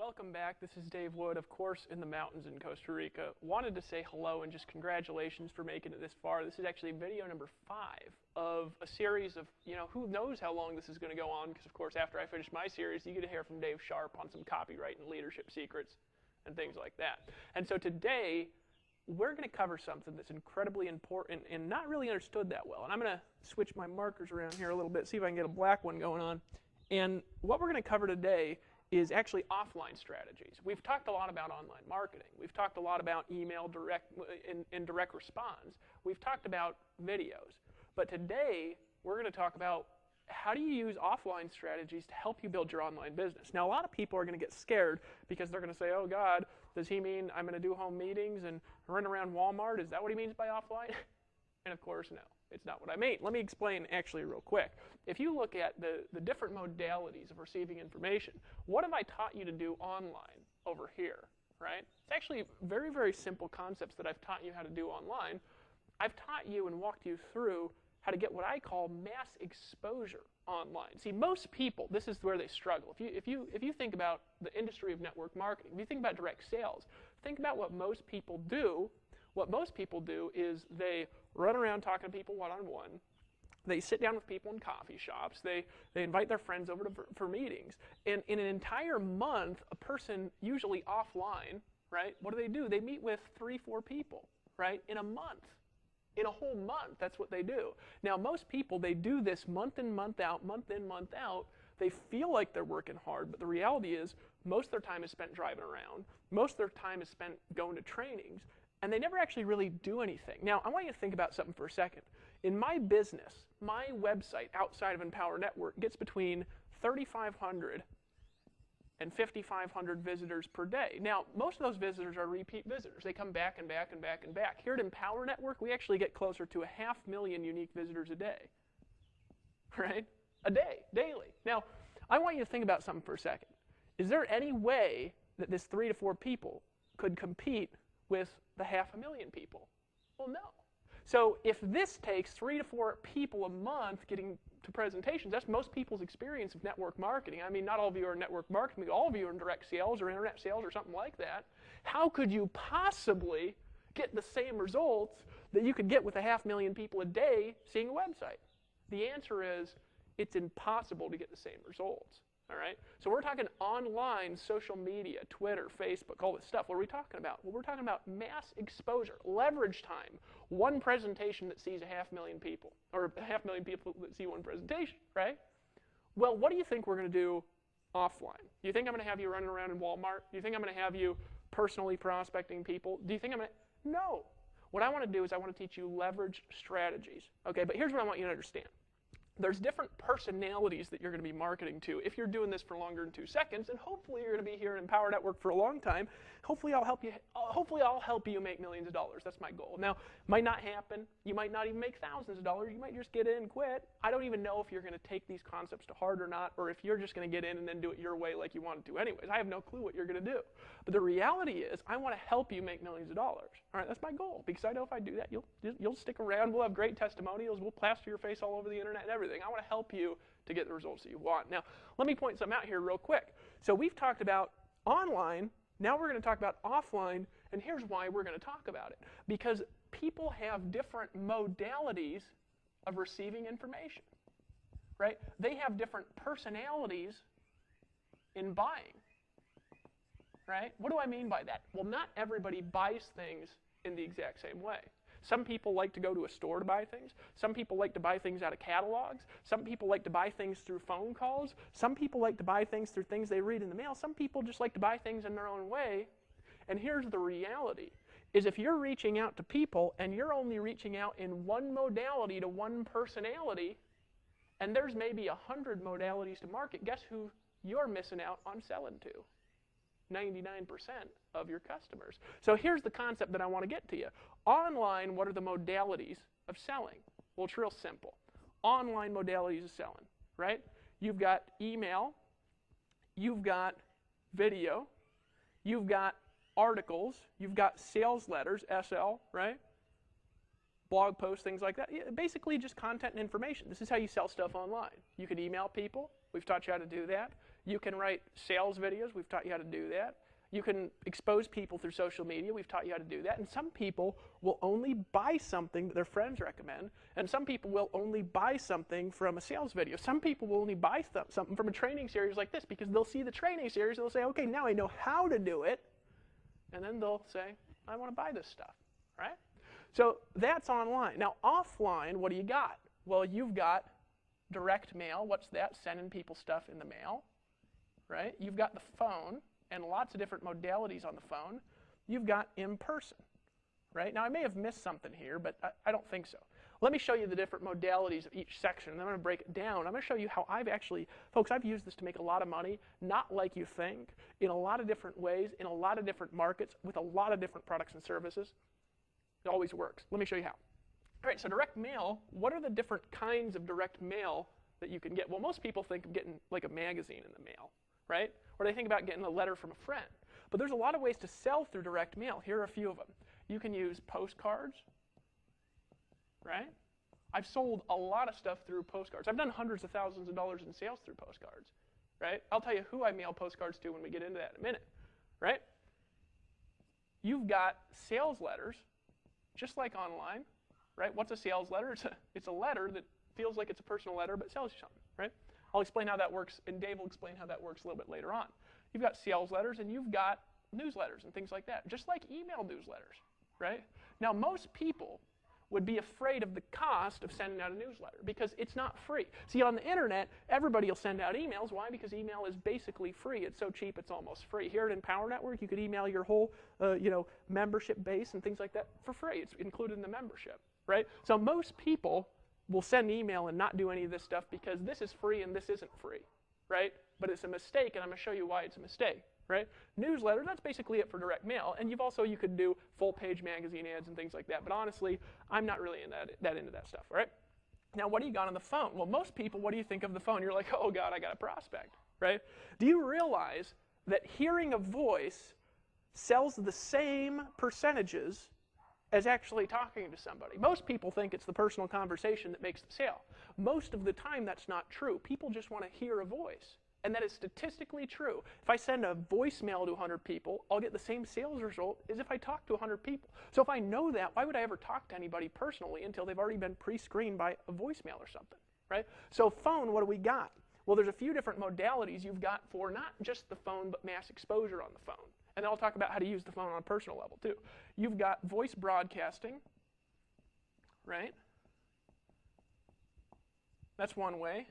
Welcome back. This is Dave Wood, of course, in the mountains in Costa Rica. Wanted to say hello and just congratulations for making it this far. This is actually video number 5 of a series of, who knows how long this is going to go on, because, of course, after I finish my series, you get to hear from Dave Sharpe on some copyright and leadership secrets and things like that. And so today, we're going to cover something that's incredibly important and not really understood that well. And I'm going to switch my markers around here a little bit, see if I can get a black one going on. And what we're going to cover today is actually offline strategies. We've talked a lot about online marketing. We've talked a lot about email and direct response. We've talked about videos. But today, we're going to talk about how do you use offline strategies to help you build your online business. Now, a lot of people are going to get scared because they're going to say, oh, God, does he mean I'm going to do home meetings and run around Walmart? Is that what he means by offline? And of course, no. It's not what I mean. Let me explain actually real quick. If you look at the different modalities of receiving information, what have I taught you to do online over here, right? It's actually very, very simple concepts that I've taught you how to do online. I've taught you and walked you through how to get what I call mass exposure online. See, most people, this is where they struggle. If you think about the industry of network marketing, if you think about direct sales, think about what most people do. What most people do is they run around talking to people one-on-one. They sit down with people in coffee shops. They invite their friends over for meetings. And in an entire month, a person, usually offline, right, what do? They meet with 3-4 people, right, in a month. In a whole month, that's what they do. Now, most people, they do this month in, month out, month in, month out. They feel like they're working hard, but the reality is most of their time is spent driving around. Most of their time is spent going to trainings. And they never actually really do anything. Now, I want you to think about something for a second. In my business, my website outside of Empower Network gets between 3,500 and 5,500 visitors per day. Now, most of those visitors are repeat visitors. They come back and back and back and back. Here at Empower Network, we actually get closer to 500,000 unique visitors a day, right? A day, daily. Now, I want you to think about something for a second. Is there any way that this 3 to 4 people could compete with the 500,000 people? Well, no. So if this takes 3 to 4 people a month getting to presentations, that's most people's experience of network marketing. I mean, not all of you are in network marketing, all of you are in direct sales or internet sales or something like that. How could you possibly get the same results that you could get with 500,000 people a day seeing a website? The answer is it's impossible to get the same results. All right? So we're talking online, social media, Twitter, Facebook, all this stuff. What are we talking about? Well, we're talking about mass exposure, leverage time. One presentation that sees 500,000 people, or 500,000 people that see one presentation, right? Well, what do you think we're going to do offline? Do you think I'm going to have you running around in Walmart? Do you think I'm going to have you personally prospecting people? Do you think I'm going to? No. What I want to do is I want to teach you leverage strategies. Okay, but here's what I want you to understand. There's different personalities that you're going to be marketing to. If you're doing this for longer than 2 seconds, and hopefully you're going to be here in Empower Network for a long time, hopefully I'll help you make millions of dollars. That's my goal. Now, might not happen. You might not even make thousands of dollars. You might just get in and quit. I don't even know if you're going to take these concepts to heart or not, or if you're just going to get in and then do it your way like you want to do anyways. I have no clue what you're going to do. But the reality is I want to help you make millions of dollars. All right, that's my goal, because I know if I do that, you'll stick around. We'll have great testimonials. We'll plaster your face all over the internet and everything. I want to help you to get the results that you want. Now, let me point something out here real quick. So we've talked about online. Now we're going to talk about offline, and here's why we're going to talk about it. Because people have different modalities of receiving information, right? They have different personalities in buying, right? What do I mean by that? Well, not everybody buys things in the exact same way. Some people like to go to a store to buy things. Some people like to buy things out of catalogs. Some people like to buy things through phone calls. Some people like to buy things through things they read in the mail. Some people just like to buy things in their own way. And here's the reality, is if you're reaching out to people and you're only reaching out in one modality to one personality, and there's maybe 100 modalities to market, guess who you're missing out on selling to? 99% of your customers. So here's the concept that I want to get to you. Online, what are the modalities of selling? Well, it's real simple. Online modalities of selling, right? You've got email, you've got video, you've got articles, you've got sales letters, SL, right? Blog posts, things like that. Basically just content and information. This is how you sell stuff online. You can email people. We've taught you how to do that. You can write sales videos. We've taught you how to do that. You can expose people through social media. We've taught you how to do that. And some people will only buy something that their friends recommend. And some people will only buy something from a sales video. Some people will only buy something from a training series like this because they'll see the training series and they'll say, okay, now I know how to do it. And then they'll say, I want to buy this stuff, right? So that's online. Now offline, what do you got? Well, you've got direct mail. What's that? Sending people stuff in the mail, right? You've got the phone and lots of different modalities on the phone. You've got in person, right? Now I may have missed something here, but I don't think so. Let me show you the different modalities of each section, and then I'm going to break it down. I'm going to show you how I've actually, folks, I've used this to make a lot of money, not like you think, in a lot of different ways, in a lot of different markets, with a lot of different products and services. It always works. Let me show you how. All right, so direct mail, what are the different kinds of direct mail that you can get? Well, most people think of getting like a magazine in the mail, right? Or they think about getting a letter from a friend. But there's a lot of ways to sell through direct mail. Here are a few of them. You can use postcards, right? I've sold a lot of stuff through postcards. I've done hundreds of thousands of dollars in sales through postcards, right? I'll tell you who I mail postcards to when we get into that in a minute, right? You've got sales letters, just like online, right? What's a sales letter? It's a letter that feels like it's a personal letter but sells you something, right? I'll explain how that works, and Dave will explain how that works a little bit later on. You've got sales letters, and you've got newsletters and things like that, just like email newsletters, right? Now, most people would be afraid of the cost of sending out a newsletter because it's not free. See, on the internet, everybody will send out emails. Why? Because email is basically free. It's so cheap, it's almost free. Here at Empower Network, you could email your whole, membership base and things like that for free. It's included in the membership, right? So most people will send email and not do any of this stuff because this is free and this isn't free, right? But it's a mistake, and I'm going to show you why it's a mistake, right? Newsletters, that's basically it for direct mail. And you could do full-page magazine ads and things like that. But honestly, I'm not really into that stuff, right? Now, what do you got on the phone? Well, most people, what do you think of the phone? You're like, oh, God, I got a prospect, right? Do you realize that hearing a voice sells the same percentages as actually talking to somebody? Most people think it's the personal conversation that makes the sale. Most of the time, that's not true. People just want to hear a voice. And that is statistically true. If I send a voicemail to 100 people, I'll get the same sales result as if I talk to 100 people. So if I know that, why would I ever talk to anybody personally until they've already been pre-screened by a voicemail or something, right? So phone, what do we got? Well, there's a few different modalities you've got for not just the phone, but mass exposure on the phone. And then I'll talk about how to use the phone on a personal level, too. You've got voice broadcasting, right? That's one way.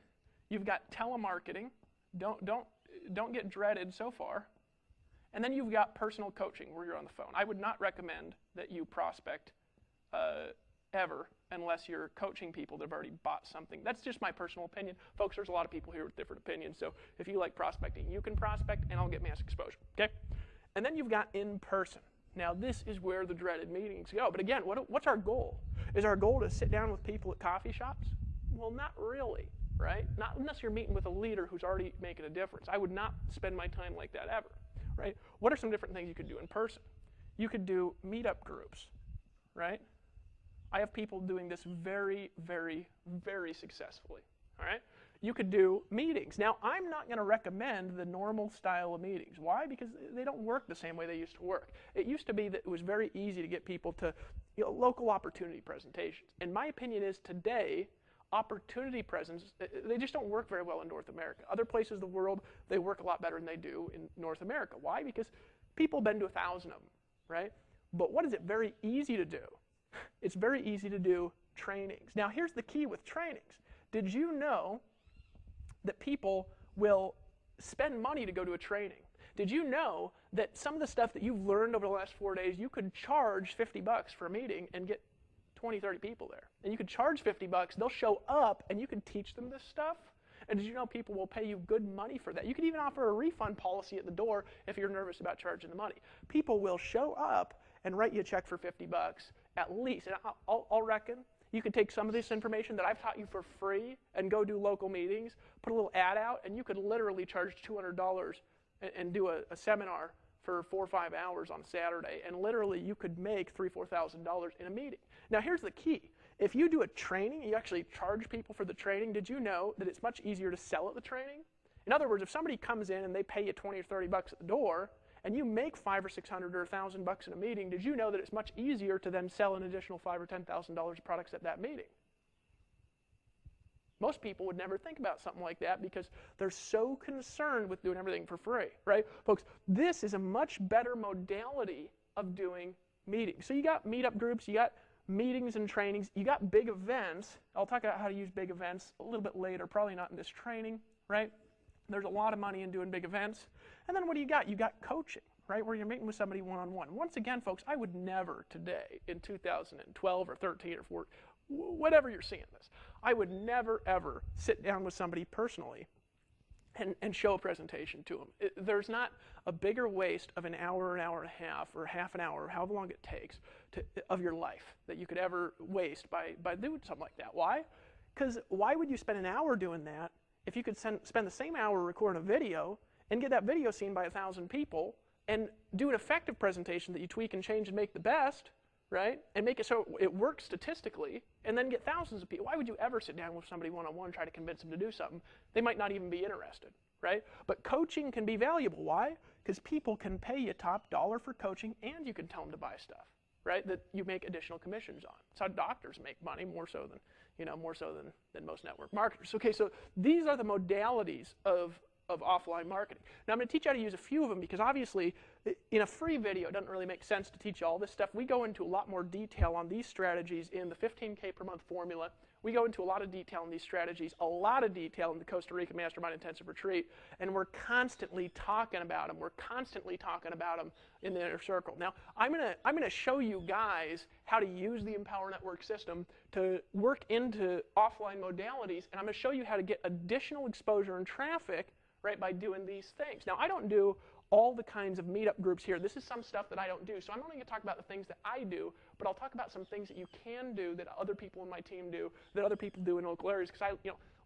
You've got telemarketing. Don't get dreaded so far. And then you've got personal coaching where you're on the phone. I would not recommend that you prospect ever unless you're coaching people that have already bought something. That's just my personal opinion. Folks, there's a lot of people here with different opinions. So if you like prospecting, you can prospect and I'll get mass exposure, okay? And then you've got in person. Now this is where the dreaded meetings go. But again, what's our goal? Is our goal to sit down with people at coffee shops? Well, not really. Right? Not unless you're meeting with a leader who's already making a difference. I would not spend my time like that ever, right? What are some different things you could do in person? You could do meetup groups, right? I have people doing this very, very, very successfully, all right? You could do meetings. Now, I'm not going to recommend the normal style of meetings. Why? Because they don't work the same way they used to work. It used to be that it was very easy to get people to local opportunity presentations. And my opinion is today, opportunity presents, they just don't work very well in North America. Other places of the world, they work a lot better than they do in North America. Why? Because people have been to 1,000 of them, right? But what is it very easy to do? It's very easy to do trainings. Now, here's the key with trainings. Did you know that people will spend money to go to a training? Did you know that some of the stuff that you've learned over the last 4 days, you could charge $50 for a meeting and get 20, 30 people there. And you could charge $50, they'll show up, and you can teach them this stuff. And did you know people will pay you good money for that? You could even offer a refund policy at the door if you're nervous about charging the money. People will show up and write you a check for $50 at least. And I'll reckon you could take some of this information that I've taught you for free and go do local meetings, put a little ad out, and you could literally charge $200 and do a seminar for 4 or 5 hours on a Saturday, and literally you could make $3,000 or $4,000 in a meeting. Now here's the key. If you do a training, you actually charge people for the training, did you know that it's much easier to sell at the training? In other words, if somebody comes in and they pay you 20 or 30 bucks at the door, and you make $500 or $600 or $1,000 in a meeting, did you know that it's much easier to then sell an additional $5,000 or $10,000 of products at that meeting? Most people would never think about something like that because they're so concerned with doing everything for free, right? Folks, this is a much better modality of doing meetings. So you got meetup groups, you got meetings and trainings, you got big events. I'll talk about how to use big events a little bit later, probably not in this training, right? There's a lot of money in doing big events. And then what do you got? You got coaching, right, where you're meeting with somebody one-on-one. Once again, folks, I would never today, in 2012 or 13 or 14, whatever you're seeing this, I would never, ever sit down with somebody personally and show a presentation to them. There's not a bigger waste of an hour and a half, or half an hour, or however long it takes of your life that you could ever waste by doing something like that. Why? Because why would you spend an hour doing that if you could spend the same hour recording a video and get that video seen by 1,000 people and do an effective presentation that you tweak and change and make the best, right? And make it so it works statistically, and then get thousands of people. Why would you ever sit down with somebody one-on-one and try to convince them to do something? They might not even be interested, right? But coaching can be valuable. Why? Because people can pay you top dollar for coaching, and you can tell them to buy stuff, right? That you make additional commissions on. It's how doctors make money, more so than most network marketers. Okay, so these are the modalities of offline marketing. Now I'm going to teach you how to use a few of them because obviously in a free video it doesn't really make sense to teach you all this stuff. We go into a lot more detail on these strategies in the 15K per month formula. We go into a lot of detail on these strategies, a lot of detail in the Costa Rica Mastermind Intensive Retreat, and we're constantly talking about them. We're constantly talking about them in the inner circle. Now, I'm gonna show you guys how to use the Empower Network system to work into offline modalities, and I'm gonna show you how to get additional exposure and traffic, right, by doing these things. Now, I don't do all the kinds of meetup groups here. This is some stuff that I don't do. So I'm only going to talk about the things that I do, but I'll talk about some things that you can do that other people in my team do, that other people do in local areas. Because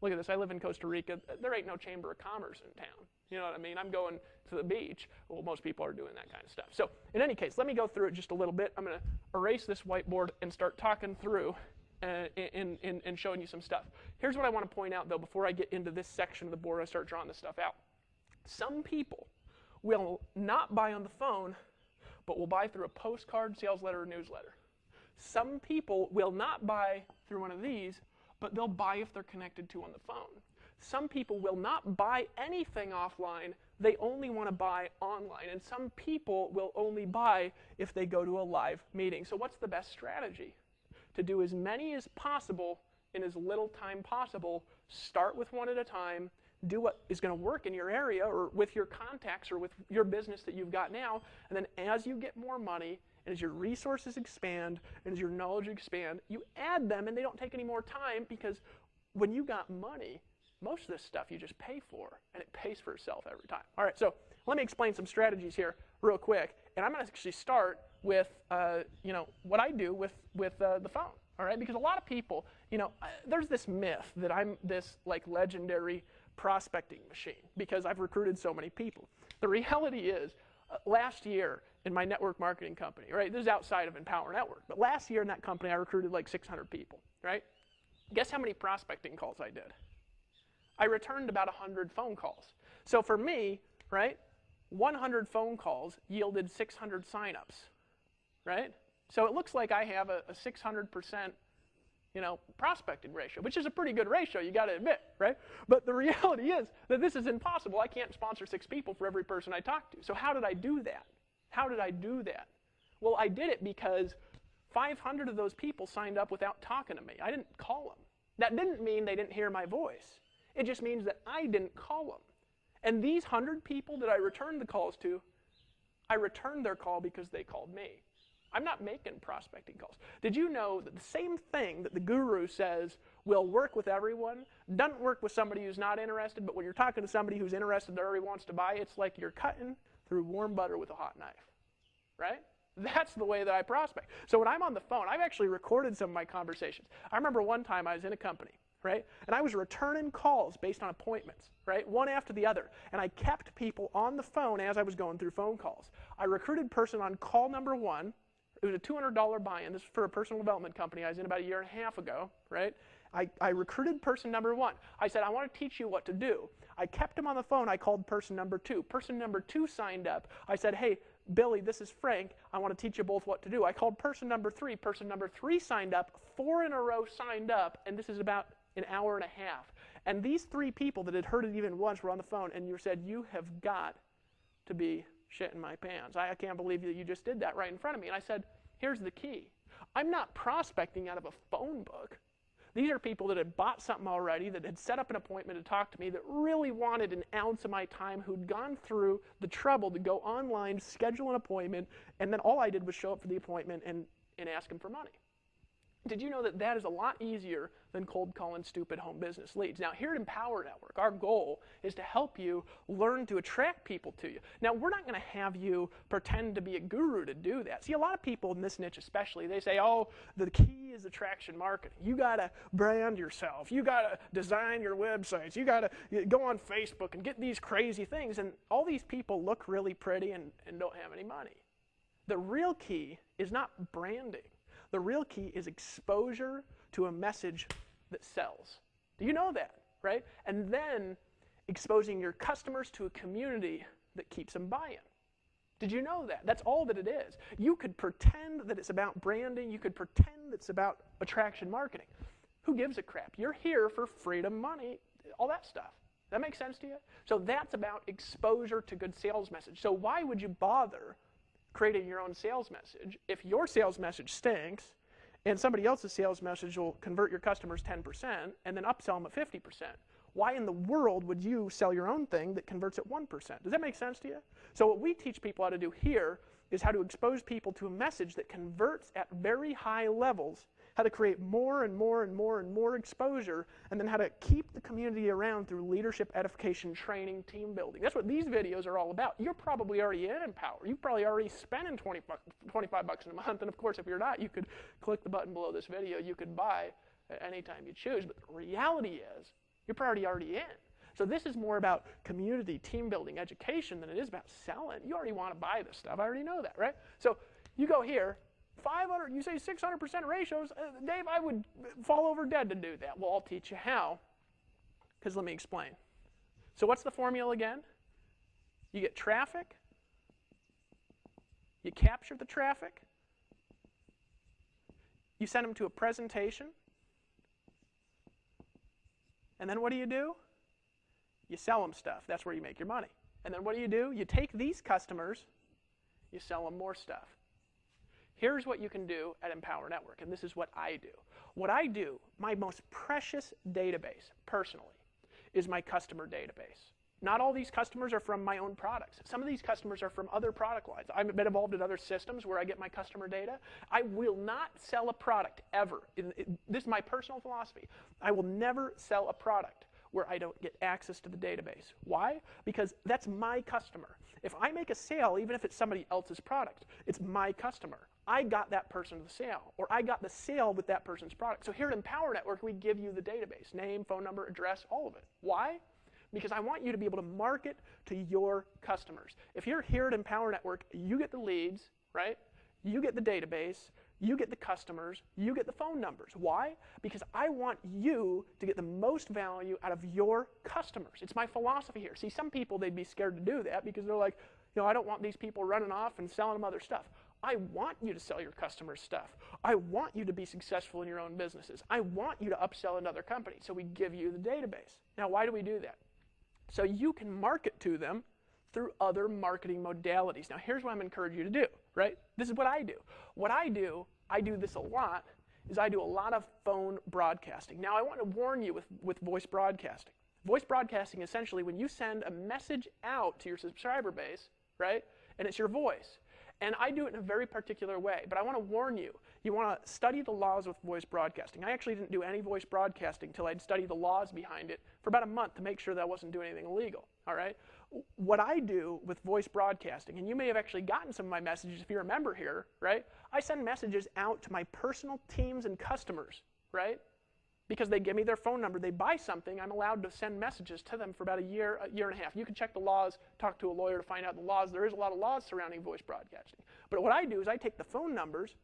look at this, I live in Costa Rica. There ain't no Chamber of Commerce in town. You know what I mean? I'm going to the beach. Well, most people are doing that kind of stuff. So in any case, let me go through it just a little bit. I'm going to erase this whiteboard and start talking through and showing you some stuff. Here's what I want to point out, though, before I get into this section of the board, I start drawing this stuff out. Some people will not buy on the phone, but will buy through a postcard, sales letter, or newsletter. Some people will not buy through one of these, but they'll buy if they're connected to on the phone. Some people will not buy anything offline, they only want to buy online. And some people will only buy if they go to a live meeting. So what's the best strategy? To do as many as possible in as little time possible. Start with one at a time. Do what is going to work in your area or with your contacts or with your business that you've got now. And then as you get more money, and as your resources expand, and as your knowledge expand, you add them, and they don't take any more time, because when you got money, most of this stuff you just pay for, and it pays for itself every time. All right, so let me explain some strategies here real quick. And I'm going to actually start with what I do with the phone. All right, because a lot of people, there's this myth that I'm this like legendary prospecting machine because I've recruited so many people. The reality is, last year in my network marketing company, right, this is outside of Empower Network, but last year in that company I recruited like 600 people, right? Guess how many prospecting calls I did? I returned about 100 phone calls. So for me, right, 100 phone calls yielded 600 signups, right? So it looks like I have a 600%, prospecting ratio, which is a pretty good ratio, you got to admit, right? But the reality is that this is impossible. I can't sponsor 6 people for every person I talk to. So how did I do that? How did I do that? Well, I did it because 500 of those people signed up without talking to me. I didn't call them. That didn't mean they didn't hear my voice. It just means that I didn't call them. And these 100 people that I returned the calls to, I returned their call because they called me. I'm not making prospecting calls. Did you know that the same thing that the guru says will work with everyone doesn't work with somebody who's not interested, but when you're talking to somebody who's interested that already wants to buy, it's like you're cutting through warm butter with a hot knife, right? That's the way that I prospect. So when I'm on the phone, I've actually recorded some of my conversations. I remember one time I was in a company, right? And I was returning calls based on appointments, right? One after the other. And I kept people on the phone as I was going through phone calls. I recruited person on call number 1. It was a $200 buy-in. This is for a personal development company I was in about a year and a half ago, right? I recruited person number 1. I said, I want to teach you what to do. I kept him on the phone. I called person number 2. Person number 2 signed up. I said, hey, Billy, this is Frank. I want to teach you both what to do. I called person number 3. Person number 3 signed up. 4 in a row signed up, and this is about an hour and a half. And these 3 people that had heard it even once were on the phone, and you said, you have got to be shitting my pants. I can't believe that you just did that right in front of me. And I said, here's the key. I'm not prospecting out of a phone book. These are people that had bought something already, that had set up an appointment to talk to me, that really wanted an ounce of my time, who'd gone through the trouble to go online, schedule an appointment, and then all I did was show up for the appointment and ask them for money. Did you know that that is a lot easier than cold calling stupid home business leads? Now, here at Empower Network, our goal is to help you learn to attract people to you. Now, we're not going to have you pretend to be a guru to do that. See, a lot of people in this niche especially, they say, oh, the key is attraction marketing. You got to brand yourself. You got to design your websites. You got to go on Facebook and get these crazy things. And all these people look really pretty and don't have any money. The real key is not branding. The real key is exposure to a message that sells. Do you know that, right? And then exposing your customers to a community that keeps them buying. Did you know that? That's all that it is. You could pretend that it's about branding. You could pretend it's about attraction marketing. Who gives a crap? You're here for freedom, money, all that stuff. That makes sense to you? So that's about exposure to good sales message. So why would you bother creating your own sales message if your sales message stinks and somebody else's sales message will convert your customers 10% and then upsell them at 50%? Why in the world would you sell your own thing that converts at 1%? Does that make sense to you? So what we teach people how to do here is how to expose people to a message that converts at very high levels, how to create more and more and more and more exposure, and then how to keep the community around through leadership, edification, training, team building. That's what these videos are all about. You're probably already in Empower. You've probably already spending $25 in a month, and of course, if you're not, you could click the button below this video. You could buy at any time you choose, but the reality is, you're probably already in. So this is more about community, team building, education than it is about selling. You already want to buy this stuff. I already know that, right? So you go here, 500, you say 600% ratios. Dave, I would fall over dead to do that. Well, I'll teach you how, because let me explain. So what's the formula again? You get traffic, you capture the traffic, you send them to a presentation, and then what do? You sell them stuff. That's where you make your money. And then what do? You take these customers, you sell them more stuff. Here's what you can do at Empower Network, and this is what I do. What I do, my most precious database, personally, is my customer database. Not all these customers are from my own products. Some of these customers are from other product lines. I've been involved in other systems where I get my customer data. I will not sell a product ever. This is my personal philosophy. I will never sell a product where I don't get access to the database. Why? Because that's my customer. If I make a sale, even if it's somebody else's product, it's my customer. I got that person the sale, or I got the sale with that person's product. So here at Empower Network, we give you the database, name, phone number, address, all of it. Why? Because I want you to be able to market to your customers. If you're here at Empower Network, you get the leads, right? You get the database, you get the customers, you get the phone numbers. Why? Because I want you to get the most value out of your customers. It's my philosophy here. See, some people, they'd be scared to do that because they're like, I don't want these people running off and selling them other stuff. I want you to sell your customers stuff. I want you to be successful in your own businesses. I want you to upsell another company. So we give you the database. Now, why do we do that? So you can market to them through other marketing modalities. Now, here's what I'm encouraging you to do, right? This is what I do. What I do this a lot, is I do a lot of phone broadcasting. Now, I want to warn you with voice broadcasting. Voice broadcasting, essentially, when you send a message out to your subscriber base, right, and it's your voice. And I do it in a very particular way, but I want to warn you, you want to study the laws with voice broadcasting. I actually didn't do any voice broadcasting until I'd studied the laws behind it for about a month to make sure that I wasn't doing anything illegal, all right? What I do with voice broadcasting, and you may have actually gotten some of my messages if you remember here, right? I send messages out to my personal teams and customers, right? Because they give me their phone number, they buy something, I'm allowed to send messages to them for about a year and a half. You can check the laws, talk to a lawyer to find out the laws. There is a lot of laws surrounding voice broadcasting. But what I do is I take the phone numbers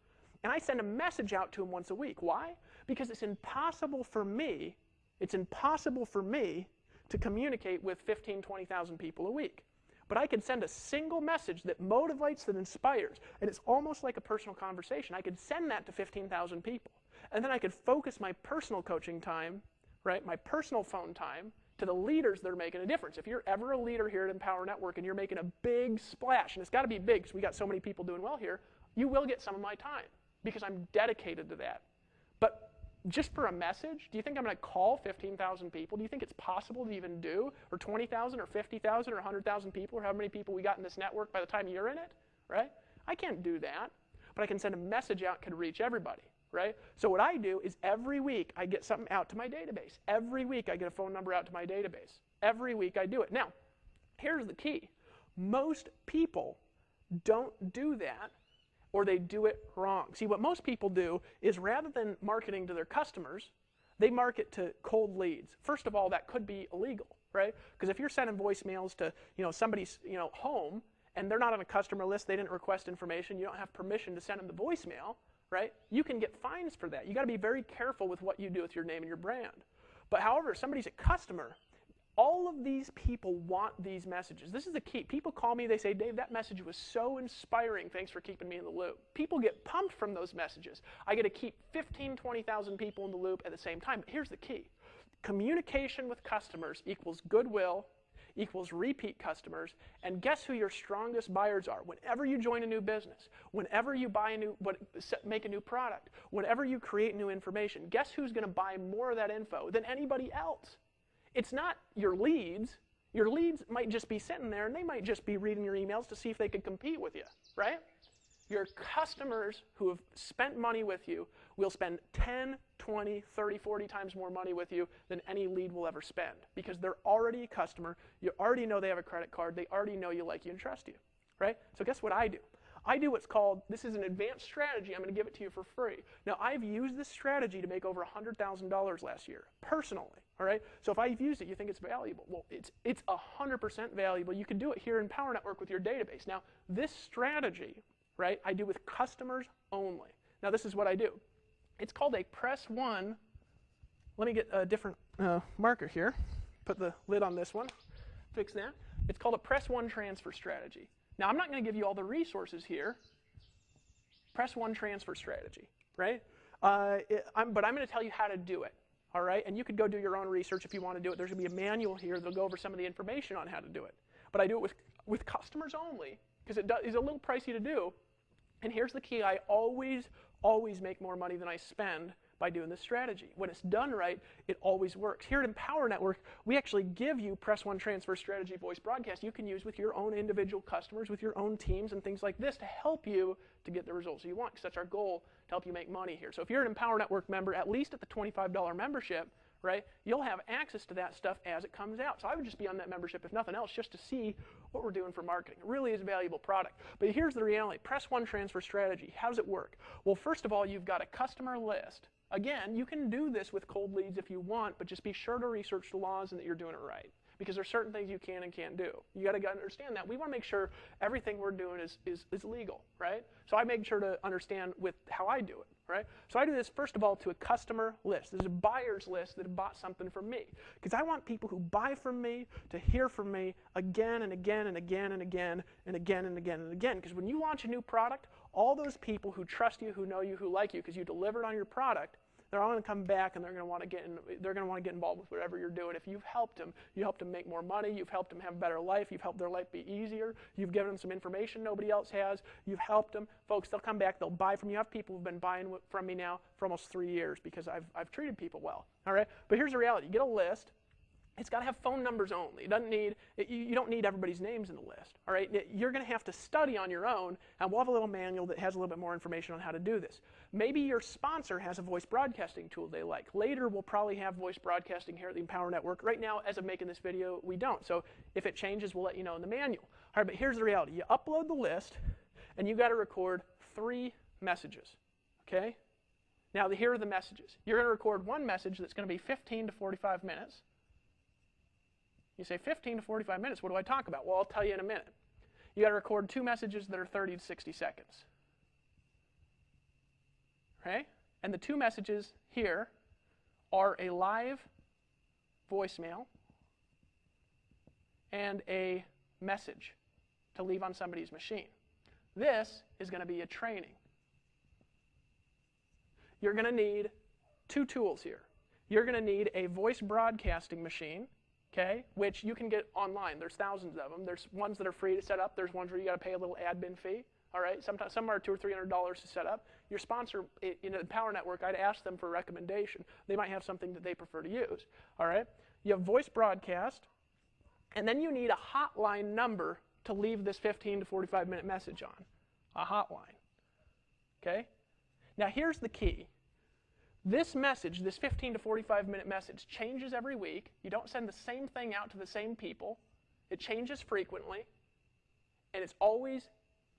and I send a message out to them once a week. Why? Because it's impossible for me to communicate with 15, 20,000 people a week. But I could send a single message that motivates, that inspires, and it's almost like a personal conversation. I could send that to 15,000 people. And then I could focus my personal coaching time, right, my personal phone time, to the leaders that are making a difference. If you're ever a leader here at Empower Network and you're making a big splash, and it's got to be big because we got so many people doing well here, you will get some of my time because I'm dedicated to that. But just for a message, do you think I'm going to call 15,000 people? Do you think it's possible to even do? Or 20,000 or 50,000 or 100,000 people or how many people we got in this network by the time you're in it, right? I can't do that, but I can send a message out that could reach everybody. Right? So what I do is every week I get something out to my database. Every week I get a phone number out to my database. Every week I do it. Now, here's the key. Most people don't do that, or they do it wrong. See, what most people do is rather than marketing to their customers, they market to cold leads. First of all, that could be illegal, right? Because if you're sending voicemails to somebody's home and they're not on a customer list, they didn't request information, you don't have permission to send them the voicemail, right? You can get fines for that. You got to be very careful with what you do with your name and your brand. But however, if somebody's a customer, all of these people want these messages. This is the key. People call me, they say, Dave, that message was so inspiring. Thanks for keeping me in the loop. People get pumped from those messages. I get to keep 15, 20,000 people in the loop at the same time. But here's the key. Communication with customers equals goodwill, equals repeat customers, and guess who your strongest buyers are? Whenever you join a new business, whenever you make a new product, whenever you create new information, guess who's going to buy more of that info than anybody else? It's not your leads. Your leads might just be sitting there, and they might just be reading your emails to see if they could compete with you, right? Your customers who have spent money with you will spend 10, 20, 30, 40 times more money with you than any lead will ever spend because they're already a customer. You already know they have a credit card. They already know you, like you, and trust you, right? So guess what I do? I do what's called, this is an advanced strategy. I'm going to give it to you for free. Now, I've used this strategy to make over $100,000 last year, personally, all right? So if I've used it, you think it's valuable. Well, it's 100% valuable. You can do it here in Power Network with your database. Now, this strategy, right, I do with customers only. Now, this is what I do. It's called a press one. Let me get a different marker here. Put the lid on this one. Fix that. It's called a press one transfer strategy. Now, I'm not going to give you all the resources here. Press one transfer strategy, right? But I'm going to tell you how to do it, all right? And you could go do your own research if you want to do it. There's going to be a manual here that'll go over some of the information on how to do it. But I do it with customers only because it is a little pricey to do. And here's the key. I always make more money than I spend by doing this strategy. When it's done right, it always works. Here at Empower Network, we actually give you Press One Transfer Strategy voice broadcast you can use with your own individual customers, with your own teams and things like this to help you to get the results you want, because that's our goal, to help you make money here. So if you're an Empower Network member, at least at the $25 membership, right, you'll have access to that stuff as it comes out. So I would just be on that membership, if nothing else, just to see what we're doing for marketing. It really is a valuable product. But here's the reality. Press One Transfer Strategy. How does it work? Well, first of all, you've got a customer list. Again, you can do this with cold leads if you want, but just be sure to research the laws and that you're doing it right. Because there's certain things you can and can't do. You got to understand that. We want to make sure everything we're doing is legal, right? So I make sure to understand with how I do it, right? So I do this, first of all, to a customer list. There's a buyer's list that have bought something from me. Because I want people who buy from me to hear from me again and again and again and again and again and again and again. Because when you launch a new product, all those people who trust you, who know you, who like you, because you delivered on your product, they're all going to come back and they're going to want to get involved with whatever you're doing. If you've helped them, you helped them make more money, you've helped them have a better life, you've helped their life be easier, you've given them some information nobody else has, you've helped them. Folks, they'll come back, they'll buy from you. I have people who've been buying from me now for almost 3 years because I've treated people well. All right? But here's the reality. You get a list. It's got to have phone numbers only. You don't need everybody's names in the list. All right? You're going to have to study on your own, and we'll have a little manual that has a little bit more information on how to do this. Maybe your sponsor has a voice broadcasting tool they like. Later, we'll probably have voice broadcasting here at the Empower Network. Right now, as of making this video, we don't. So if it changes, we'll let you know in the manual. All right, but here's the reality. You upload the list, and you got to record 3 messages. Okay? Now, here are the messages. You're going to record one message that's going to be 15 to 45 minutes. You say 15 to 45 minutes, what do I talk about? Well, I'll tell you in a minute. You got to record 2 messages that are 30 to 60 seconds. Okay? And the two messages here are a live voicemail and a message to leave on somebody's machine. This is going to be a training. You're going to need two tools here. You're going to need a voice broadcasting machine, okay, which you can get online. There's thousands of them. There's ones that are free to set up. There's ones where you got to pay a little admin fee. All right, sometimes some are $200 or $300 to set up. Your sponsor, the Power Network, I'd ask them for a recommendation. They might have something that they prefer to use. All right, you have voice broadcast, and then you need a hotline number to leave this 15 to 45-minute message on, a hotline. Okay. Now here's the key. This message, this 15 to 45-minute message, changes every week. You don't send the same thing out to the same people. It changes frequently, and it's always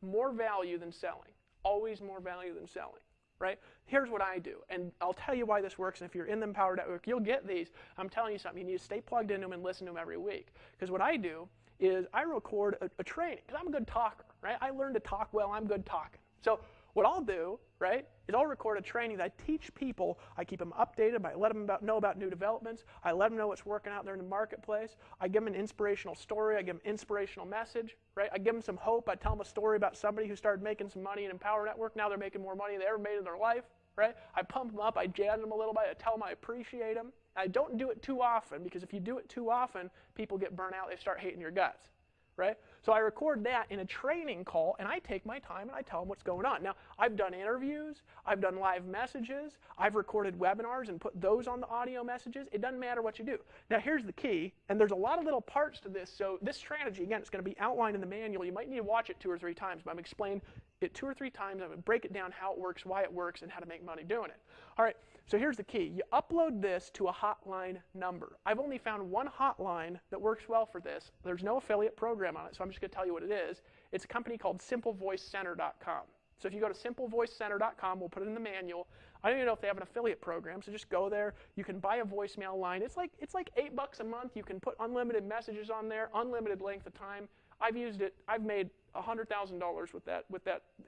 more value than selling. Always more value than selling, right? Here's what I do, and I'll tell you why this works, and if you're in the Power Network, you'll get these. I'm telling you something. You need to stay plugged into them and listen to them every week, because what I do is I record a training, because I'm a good talker, right? I learned to talk well. I'm good talking. So what I'll do, right, is I'll record a training that I teach people. I keep them updated. I let them know about new developments. I let them know what's working out there in the marketplace. I give them an inspirational story. I give them an inspirational message, right? I give them some hope. I tell them a story about somebody who started making some money in Power Network. Now they're making more money than they ever made in their life, right? I pump them up. I jazz them a little bit. I tell them I appreciate them. I don't do it too often, because if you do it too often, people get burnt out. They start hating your guts. Right? So I record that in a training call, and I take my time and I tell them what's going on. Now, I've done interviews, I've done live messages, I've recorded webinars and put those on the audio messages. It doesn't matter what you do. Now, here's the key, and there's a lot of little parts to this. So this strategy, again, it's going to be outlined in the manual. You might need to watch it 2 or 3 times, but I'm going to explain it 2 or 3 times. I'm going to break it down how it works, why it works, and how to make money doing it. All right, so here's the key. You upload this to a hotline number. I've only found one hotline that works well for this. There's no affiliate program on it, so I'm just going to tell you what it is. It's a company called simplevoicecenter.com. So if you go to simplevoicecenter.com, we'll put it in the manual. I don't even know if they have an affiliate program, so just go there. You can buy a voicemail line. It's like $8 a month. You can put unlimited messages on there, unlimited length of time. I've used it. I've made $100,000 with that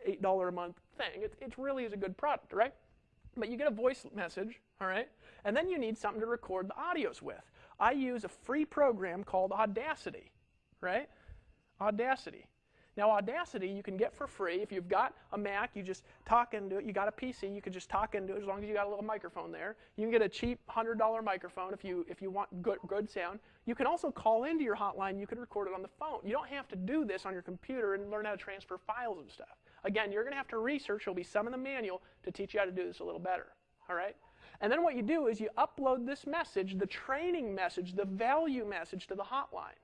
$8 a month thing. It really is a good product, right? But you get a voice message, all right? And then you need something to record the audios with. I use a free program called Audacity, right? Audacity. Now, Audacity you can get for free. If you've got a Mac, you just talk into it. You got a PC, you can just talk into it as long as you got a little microphone there. You can get a cheap $100 microphone if you want good sound. You can also call into your hotline. You can record it on the phone. You don't have to do this on your computer and learn how to transfer files and stuff. Again, you're going to have to research. There'll be some in the manual to teach you how to do this a little better. All right? And then what you do is you upload this message, the training message, the value message to the hotline,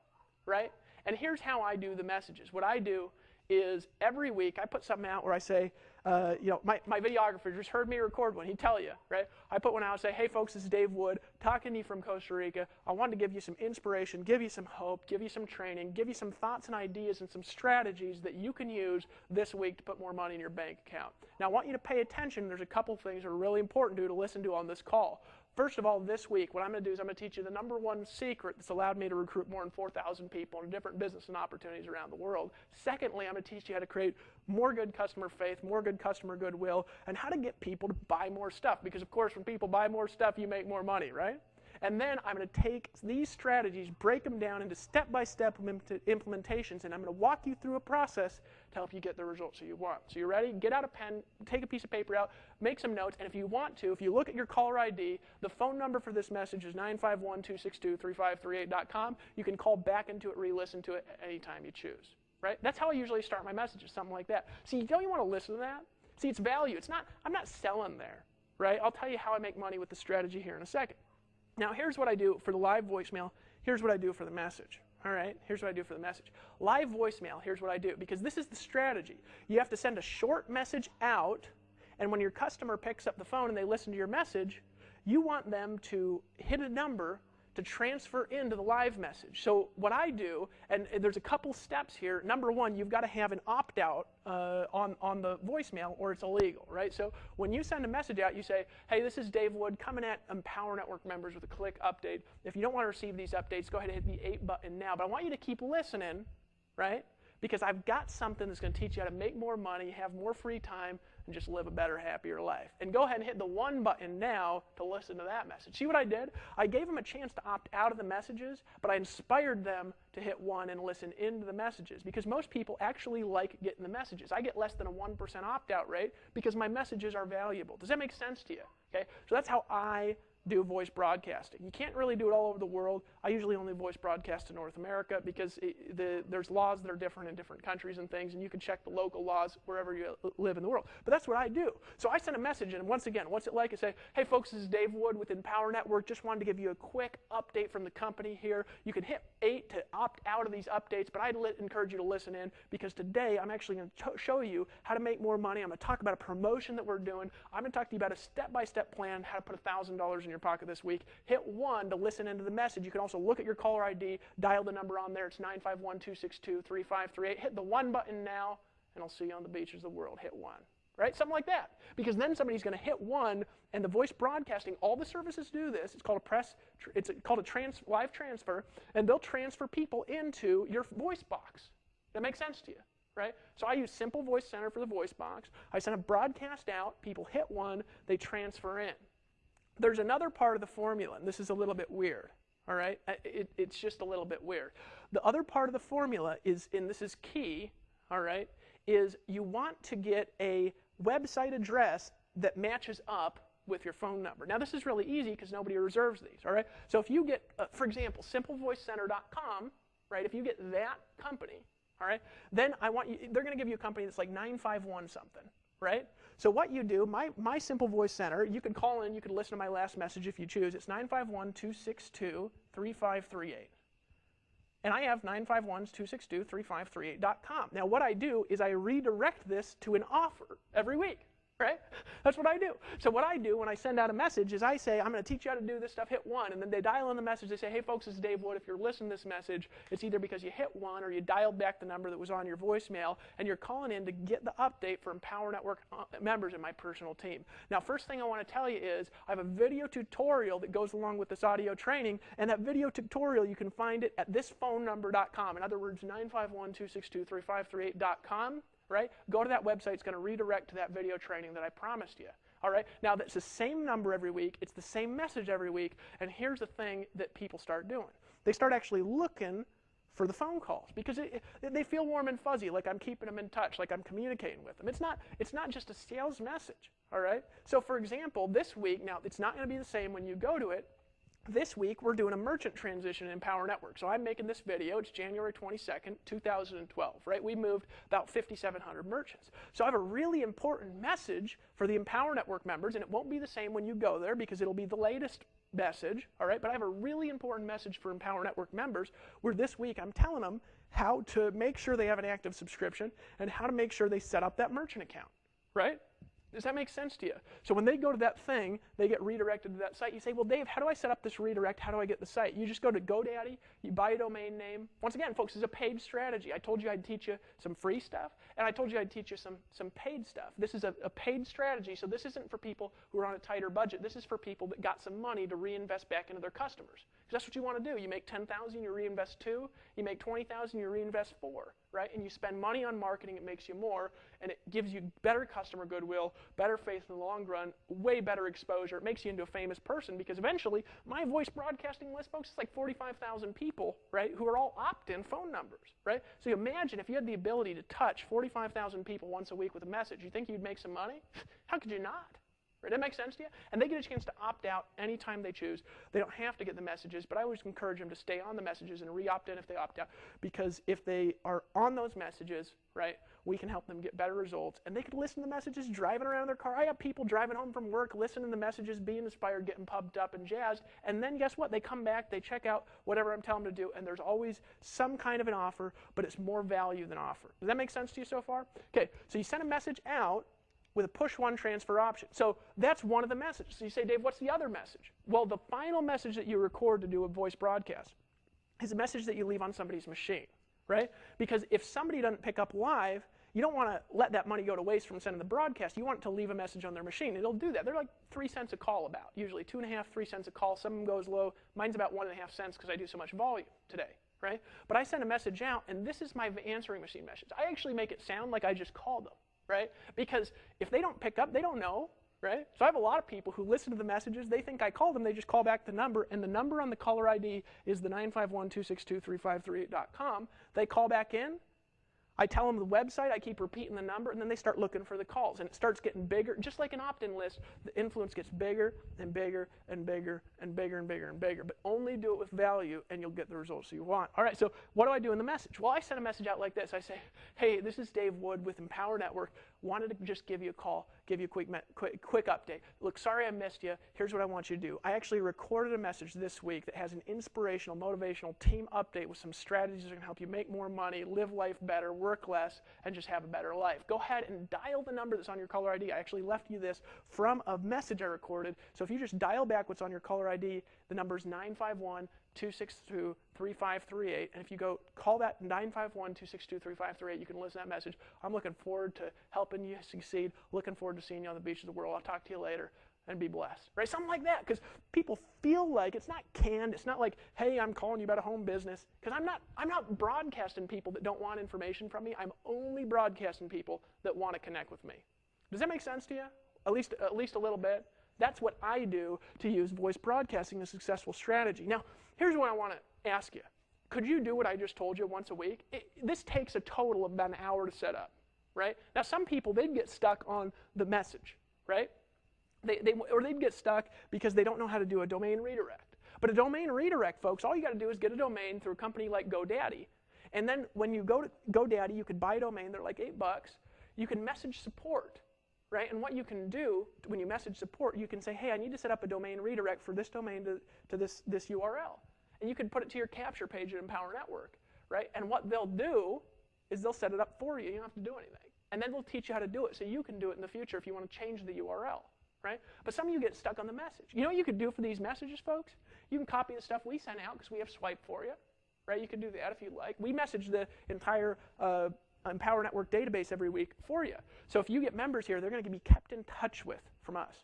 right? And here's how I do the messages. What I do is every week I put something out where I say, my videographer just heard me record one. He'd tell you, right? I put one out and say, hey, folks, this is Dave Wood talking to you from Costa Rica. I wanted to give you some inspiration, give you some hope, give you some training, give you some thoughts and ideas and some strategies that you can use this week to put more money in your bank account. Now, I want you to pay attention. There's a couple things that are really important to listen to on this call. First of all, this week, what I'm going to do is I'm going to teach you the #1 secret that's allowed me to recruit more than 4,000 people in different business and opportunities around the world. Secondly, I'm going to teach you how to create more good customer faith, more good customer goodwill, and how to get people to buy more stuff. Because, of course, when people buy more stuff, you make more money, right? And then I'm going to take these strategies, break them down into step-by-step implementations, and I'm going to walk you through a process to help you get the results that you want. So you ready? Get out a pen, take a piece of paper out, make some notes, and if you want to, if you look at your caller ID, the phone number for this message is 951-262-3538.com. You can call back into it, re-listen to it anytime you choose. Right? That's how I usually start my messages, something like that. See, don't you want to listen to that? See, it's value. I'm not selling there. Right? I'll tell you how I make money with the strategy here in a second. Now, here's what I do for the live voicemail. Here's what I do for the message. All right? Here's what I do for the message. Live voicemail, here's what I do. Because this is the strategy. You have to send a short message out, and when your customer picks up the phone and they listen to your message, you want them to hit a number to transfer into the live message. So what I do, and there's a couple steps here. Number one, you've got to have an opt-out on the voicemail or it's illegal, right? So when you send a message out, you say, hey, this is Dave Wood coming at Empower Network members with a click update. If you don't want to receive these updates, go ahead and hit the 8 button now. But I want you to keep listening, right? because I've got something that's going to teach you how to make more money, have more free time, and just live a better, happier life. And go ahead and hit the 1 button now to listen to that message. See what I did? I gave them a chance to opt out of the messages, but I inspired them to hit 1 and listen into the messages, because most people actually like getting the messages. I get less than a 1% opt-out rate because my messages are valuable. Does that make sense to you? Okay, so that's how I do voice broadcasting. You can't really do it all over the world. I usually only voice broadcast to North America because there's laws that are different in different countries and things, and you can check the local laws wherever you live in the world. But that's what I do. So I send a message, and once again, what's it like? I say, hey folks, this is Dave Wood with Empower Network. Just wanted to give you a quick update from the company here. You can hit 8 to opt out of these updates, but I'd encourage you to listen in, because today I'm actually going to show you how to make more money. I'm going to talk about a promotion that we're doing. I'm going to talk to you about a step-by-step plan, how to put $1,000 in your pocket this week. Hit 1 to listen into the message. You can also look at your caller ID, dial the number on there. It's 951-262-3538. Hit the 1 button now, and I'll see you on the beaches of the world. Hit 1. Right? Something like that. Because then somebody's going to hit 1, and the voice broadcasting, all the services do this. It's called a live transfer, and they'll transfer people into your voice box. That makes sense to you? Right? So I use Simple Voice Center for the voice box. I send a broadcast out. People hit 1. They transfer in. There's another part of the formula, and this is a little bit weird. All right? It's just a little bit weird. The other part of the formula is, and this is key, all right, is you want to get a website address that matches up with your phone number. Now, this is really easy because nobody reserves these, all right? So if you get, for example, simplevoicecenter.com, right, if you get that company, all right, then they're going to give you a company that's like 951 something, right? So what you do, my Simple Voice Center, you can call in, you can listen to my last message if you choose. It's 951-262-3538. And I have 951-262-3538.com. Now what I do is I redirect this to an offer every week. Right? That's what I do. So what I do when I send out a message is I say, I'm going to teach you how to do this stuff, hit 1, and then they dial in the message. They say, hey folks, this is Dave Wood. If you're listening to this message, it's either because you hit 1 or you dialed back the number that was on your voicemail, and you're calling in to get the update from Empower Network members in my personal team. Now, first thing I want to tell you is I have a video tutorial that goes along with this audio training, and that video tutorial, you can find it at thisphonenumber.com. In other words, 951-262-3538.com. Right? Go to that website. It's going to redirect to that video training that I promised you. All right? Now, that's the same number every week. It's the same message every week. And here's the thing that people start doing. They start actually looking for the phone calls because they feel warm and fuzzy, like I'm keeping them in touch, like I'm communicating with them. It's not just a sales message. All right? So, for example, this week, now, it's not going to be the same when you go to it. This week, we're doing a merchant transition in Empower Network. So I'm making this video. It's January 22nd, 2012, right? We moved about 5,700 merchants. So I have a really important message for the Empower Network members, and it won't be the same when you go there because it'll be the latest message, all right? But I have a really important message for Empower Network members where this week I'm telling them how to make sure they have an active subscription and how to make sure they set up that merchant account, right? Does that make sense to you? So when they go to that thing, they get redirected to that site. You say, well, Dave, how do I set up this redirect? How do I get the site? You just go to GoDaddy, you buy a domain name. Once again, folks, this is a paid strategy. I told you I'd teach you some free stuff, and I told you I'd teach you some paid stuff. This is a paid strategy, so this isn't for people who are on a tighter budget. This is for people that got some money to reinvest back into their customers. Because that's what you want to do. You make $10,000, you reinvest 2. You make $20,000, you reinvest 4. Right? And you spend money on marketing, it makes you more, and it gives you better customer goodwill, better faith in the long run, way better exposure. It makes you into a famous person because eventually my voice broadcasting list, folks, is like 45,000 people, right, who are all opt-in phone numbers, right? So you imagine if you had the ability to touch 45,000 people once a week with a message, you think you'd make some money? How could you not? Right? That makes sense to you? And they get a chance to opt out anytime they choose. They don't have to get the messages, but I always encourage them to stay on the messages and re-opt in if they opt out, because if they are on those messages, right, we can help them get better results. And they can listen to the messages driving around in their car. I have people driving home from work, listening to the messages, being inspired, getting pumped up and jazzed, and then guess what? They come back, they check out whatever I'm telling them to do, and there's always some kind of an offer, but it's more value than offer. Does that make sense to you so far? Okay, so you send a message out with a push 1 transfer option. So that's one of the messages. So you say, Dave, what's the other message? Well, the final message that you record to do a voice broadcast is a message that you leave on somebody's machine, right? Because if somebody doesn't pick up live, you don't want to let that money go to waste from sending the broadcast. You want to leave a message on their machine. It'll do that. They're like 3 cents a call about, usually 2.5, 3 cents a call. Some of them goes low. Mine's about 1.5 cents because I do so much volume today. right? But I send a message out, and this is my answering machine message. I actually make it sound like I just called them, right? Because if they don't pick up, they don't know, right? So I have a lot of people who listen to the messages. They think I called them. They just call back the number, and the number on the caller ID is the 951-262-3538.com. They call back in. I tell them the website, I keep repeating the number, and then they start looking for the calls. And it starts getting bigger. Just like an opt-in list, the influence gets bigger and bigger and bigger and bigger and bigger and bigger. But only do it with value, and you'll get the results you want. All right, so what do I do in the message? Well, I send a message out like this. I say, hey, this is Dave Wood with Empower Network. Wanted to just give you a call, give you a quick update. Look, sorry I missed you. Here's what I want you to do. I actually recorded a message this week that has an inspirational, motivational team update with some strategies that are going to help you make more money, live life better, work less, and just have a better life. Go ahead and dial the number that's on your caller ID. I actually left you this from a message I recorded. So if you just dial back what's on your caller ID, the number is 951-262-3538. And if you go call that 951-262-3538, you can listen to that message. I'm looking forward to helping you succeed. Looking forward to seeing you on the beach of the world. I'll talk to you later. And be blessed, right? Something like that, because people feel like it's not canned. It's not like, hey, I'm calling you about a home business, because I'm not broadcasting people that don't want information from me. I'm only broadcasting people that want to connect with me. Does that make sense to you? At least a little bit. That's what I do to use voice broadcasting as a successful strategy. Now, here's what I want to ask you. Could you do what I just told you once a week? This takes a total of about an hour to set up, right? Now, some people, they'd get stuck on the message, right? Or they'd get stuck because they don't know how to do a domain redirect. But a domain redirect, folks, all you got to do is get a domain through a company like GoDaddy. And then when you go to GoDaddy, you could buy a domain. They're like $8. You can message support, right? And what you can do when you message support, you can say, hey, I need to set up a domain redirect for this domain to this URL. And you can put it to your capture page at Empower Network, right? And what they'll do is they'll set it up for you. You don't have to do anything. And then they'll teach you how to do it so you can do it in the future if you want to change the URL. Right? But some of you get stuck on the message. You know what you could do for these messages, folks? You can copy the stuff we sent out because we have Swipe for you. Right? You can do that if you like. We message the entire Empower Network database every week for you. So if you get members here, they're going to be kept in touch with from us.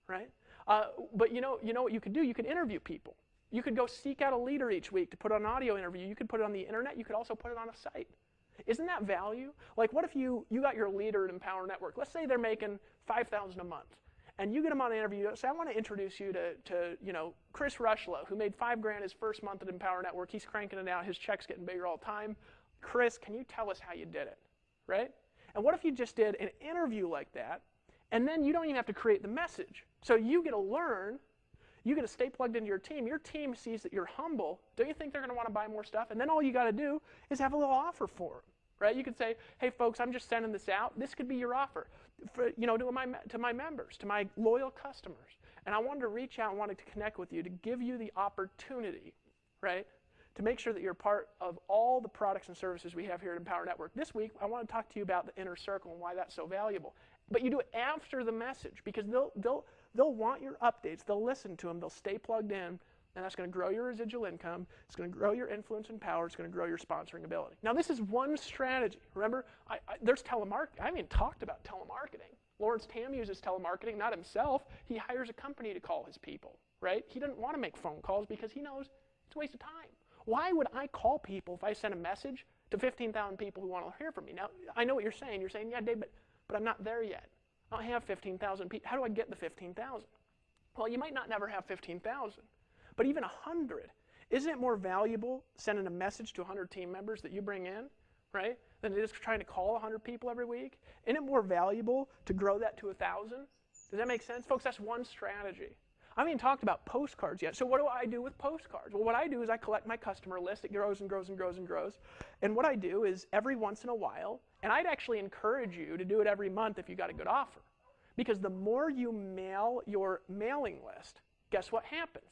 Right? But you know what you could do? You could interview people. You could go seek out a leader each week to put on an audio interview. You could put it on the internet. You could also put it on a site. Isn't that value? Like, what if you got your leader at Empower Network? Let's say they're making $5,000 a month. And you get them on an interview, say, I want to introduce you to Chris Rushlow, who made $5,000 his first month at Empower Network. He's cranking it out. His check's getting bigger all the time. Chris, can you tell us how you did it, right? And what if you just did an interview like that, and then you don't even have to create the message. So you get to learn, you get to stay plugged into your team. Your team sees that you're humble. Don't you think they're going to want to buy more stuff? And then all you got to do is have a little offer for them, right? You could say, hey, folks, I'm just sending this out. This could be your offer. For, to my members, to my loyal customers. And I wanted to reach out and wanted to connect with you to give you the opportunity, right, to make sure that you're part of all the products and services we have here at Empower Network. This week, I want to talk to you about the inner circle and why that's so valuable. But you do it after the message because they'll want your updates. They'll listen to them. They'll stay plugged in. And that's going to grow your residual income. It's going to grow your influence and power. It's going to grow your sponsoring ability. Now, this is one strategy. Remember, there's telemarketing. I haven't even talked about telemarketing. Lawrence Tam uses telemarketing, not himself. He hires a company to call his people, right? He doesn't want to make phone calls because he knows it's a waste of time. Why would I call people if I send a message to 15,000 people who want to hear from me? Now, I know what you're saying. You're saying, yeah, Dave, but I'm not there yet. I don't have 15,000 people. How do I get the 15,000? Well, you might not never have 15,000. But even 100, isn't it more valuable sending a message to 100 team members that you bring in, right, than it is trying to call 100 people every week? Isn't it more valuable to grow that to 1,000? Does that make sense? Folks, that's one strategy. I haven't even talked about postcards yet. So what do I do with postcards? Well, what I do is I collect my customer list. It grows and grows and grows and grows. And what I do is every once in a while, and I'd actually encourage you to do it every month if you got a good offer. Because the more you mail your mailing list, guess what happens?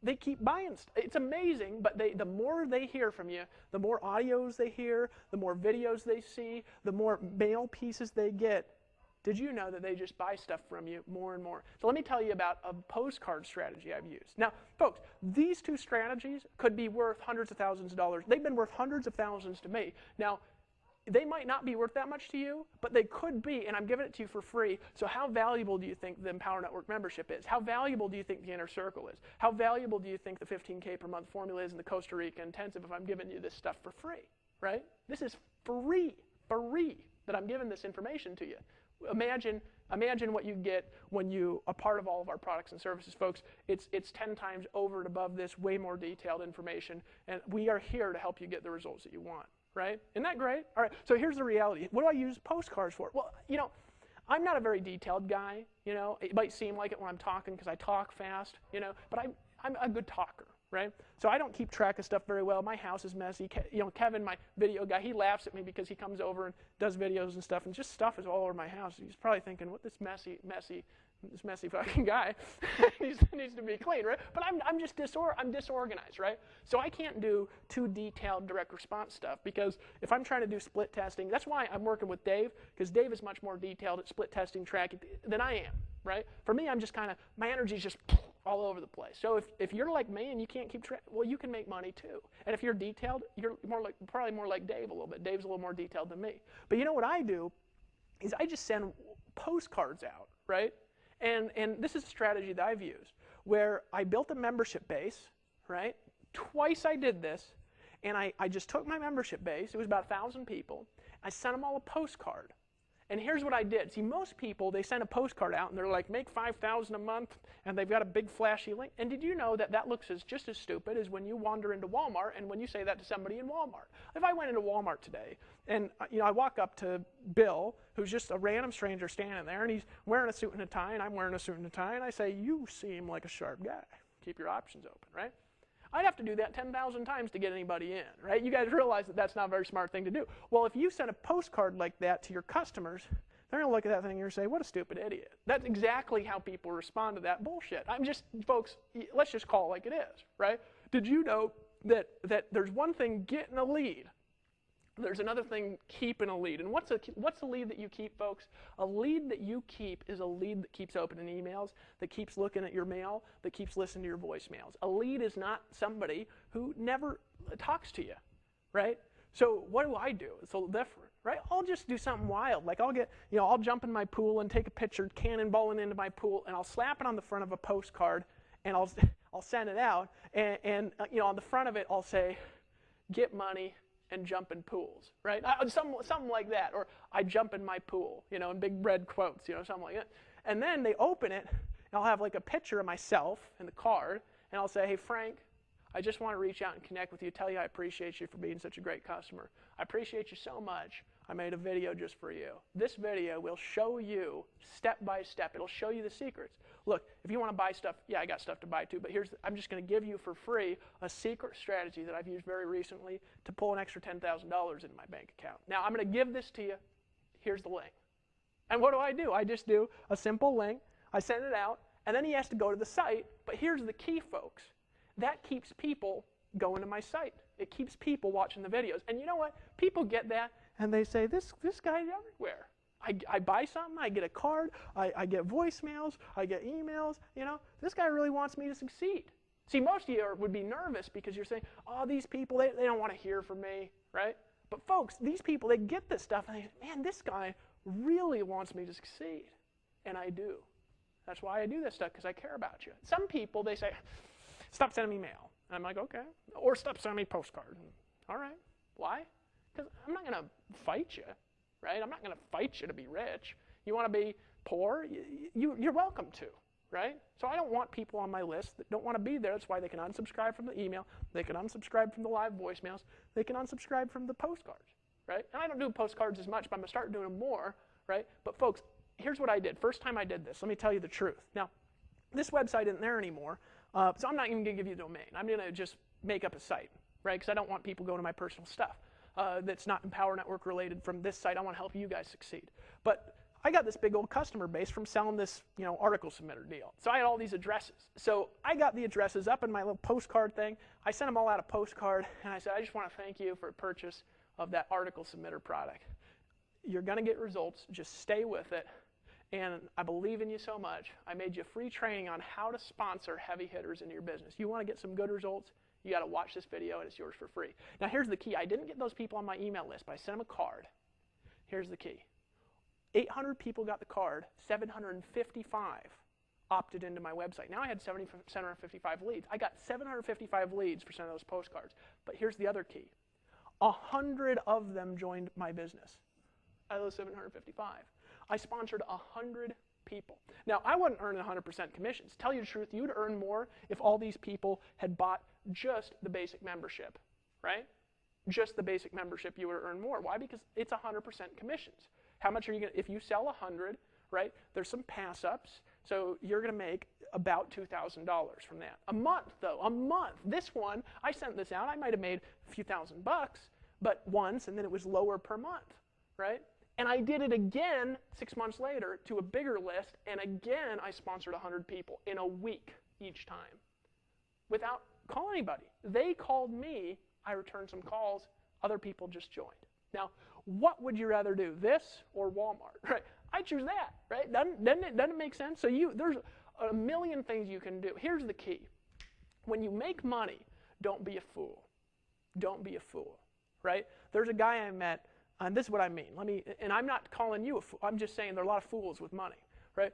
They keep buying stuff. It's amazing, but the more they hear from you, the more audios they hear, the more videos they see, the more mail pieces they get. Did you know that they just buy stuff from you more and more? So let me tell you about a postcard strategy I've used. Now, folks, these two strategies could be worth hundreds of thousands of dollars. They've been worth hundreds of thousands to me. Now, they might not be worth that much to you, but they could be, and I'm giving it to you for free. So how valuable do you think the Empower Network membership is? How valuable do you think the Inner Circle is? How valuable do you think the 15K per month formula is in the Costa Rica intensive if I'm giving you this stuff for free, right? This is free that I'm giving this information to you. Imagine what you get when you are part of all of our products and services, folks. It's 10 times over and above this, way more detailed information, and we are here to help you get the results that you want. Right? Isn't that great? All right, so here's the reality. What do I use postcards for? Well, I'm not a very detailed guy. It might seem like it when I'm talking because I talk fast, but I'm a good talker, right? So I don't keep track of stuff very well. My house is messy. Kevin, my video guy, he laughs at me because he comes over and does videos and stuff, and just stuff is all over my house. He's probably thinking, what this messy fucking guy needs to be clean, right? But I'm disorganized, right? So I can't do too detailed direct response stuff, because if I'm trying to do split testing, that's why I'm working with Dave, because Dave is much more detailed at split testing tracking than I am, right? For me, I'm just my energy's just all over the place. So if you're like me and you can't keep track, well, you can make money too. And if you're detailed, you're probably more like Dave a little bit. Dave's a little more detailed than me. But you know what I do is I just send postcards out, right? And this is a strategy that I've used, where I built a membership base, right? Twice I did this, and I just took my membership base. It was about 1,000 people. I sent them all a postcard. And here's what I did. See, most people, they send a postcard out, and they're like, make $5,000 a month, and they've got a big flashy link. And did you know that looks just as stupid as when you wander into Walmart and when you say that to somebody in Walmart? If I went into Walmart today, and I walk up to Bill, who's just a random stranger standing there, and he's wearing a suit and a tie, and I'm wearing a suit and a tie, and I say, you seem like a sharp guy. Keep your options open, right? I'd have to do that 10,000 times to get anybody in, right? You guys realize that that's not a very smart thing to do. Well, if you send a postcard like that to your customers, they're going to look at that thing and say, what a stupid idiot. That's exactly how people respond to that bullshit. Folks, let's just call it like it is, right? Did you know that there's one thing getting a lead? There's another thing keeping a lead. And what's a lead that you keep, folks? A lead that you keep is a lead that keeps opening emails, that keeps looking at your mail, that keeps listening to your voicemails. A lead is not somebody who never talks to you, right? So what do? It's a little different, right? I'll just do something wild. Like I'll jump in my pool and take a picture cannonballing into my pool, and I'll slap it on the front of a postcard, and I'll send it out, and on the front of it I'll say, get money and jump in pools, right? Something like that. Or I jump in my pool, in big red quotes, something like that. And then they open it, and I'll have like a picture of myself in the card, and I'll say, hey, Frank, I just want to reach out and connect with you, tell you I appreciate you for being such a great customer. I appreciate you so much. I made a video just for you. This video will show you step by step. It'll show you the secrets. Look, if you want to buy stuff, yeah, I got stuff to buy too, but I'm just going to give you for free a secret strategy that I've used very recently to pull an extra $10,000 into my bank account. Now, I'm going to give this to you. Here's the link. And what do? I just do a simple link. I send it out, and then he has to go to the site. But here's the key, folks. That keeps people going to my site. It keeps people watching the videos. And you know what? People get that, and they say, this guy's everywhere. I buy something, I get a card, I get voicemails, I get emails, this guy really wants me to succeed. See, most of you would be nervous because you're saying, oh, these people, they don't want to hear from me, right? But folks, these people, they get this stuff, and they say, man, this guy really wants me to succeed. And I do. That's why I do this stuff, because I care about you. Some people, they say, stop sending me mail. And I'm like, okay. Or stop sending me postcards. All right. Why? Because I'm not going to fight you. Right? I'm not going to fight you to be rich. You want to be poor? You're welcome to, right? So I don't want people on my list that don't want to be there. That's why they can unsubscribe from the email. They can unsubscribe from the live voicemails. They can unsubscribe from the postcards, right? And I don't do postcards as much, but I'm going to start doing them more, right? But folks, here's what I did. First time I did this, let me tell you the truth. Now, this website isn't there anymore, so I'm not even going to give you a domain. I'm going to just make up a site, right? Because I don't want people going to my personal stuff. That's not Empower Network related from this site. I want to help you guys succeed. But I got this big old customer base from selling this, article submitter deal. So I had all these addresses. So I got the addresses up in my little postcard thing. I sent them all out a postcard, and I said, I just want to thank you for a purchase of that article submitter product. You're going to get results. Just stay with it. And I believe in you so much. I made you free training on how to sponsor heavy hitters into your business. You want to get some good results? You got to watch this video, and it's yours for free. Now, here's the key. I didn't get those people on my email list, but I sent them a card. Here's the key. 800 people got the card. 755 opted into my website. Now I had 755 leads. I got 755 leads for sending those postcards. But here's the other key. 100 of them joined my business out of those 755. I sponsored 100 people. Now, I wasn't earning 100% commissions. Tell you the truth, you'd earn more if all these people had bought just the basic membership, right? Just the basic membership, you would earn more. Why? Because it's 100% commissions. How much are you going to, if you sell 100, right, there's some pass-ups, so you're going to make about $2,000 from that. A month, though, a month. This one, I sent this out, I might have made a few $1,000 bucks, but once, and then it was lower per month, right? And I did it again 6 months later to a bigger list, and again I sponsored 100 people in a week each time without calling anybody. They called me, I returned some calls, other people just joined. Now, what would you rather do, this or Walmart? Right? I choose that, right? Doesn't it make sense? So there's a million things you can do. Here's the key. When you make money, don't be a fool. Don't be a fool, right? There's a guy I met, and this is what I mean. And I'm not calling you a fool. I'm just saying there are a lot of fools with money, right?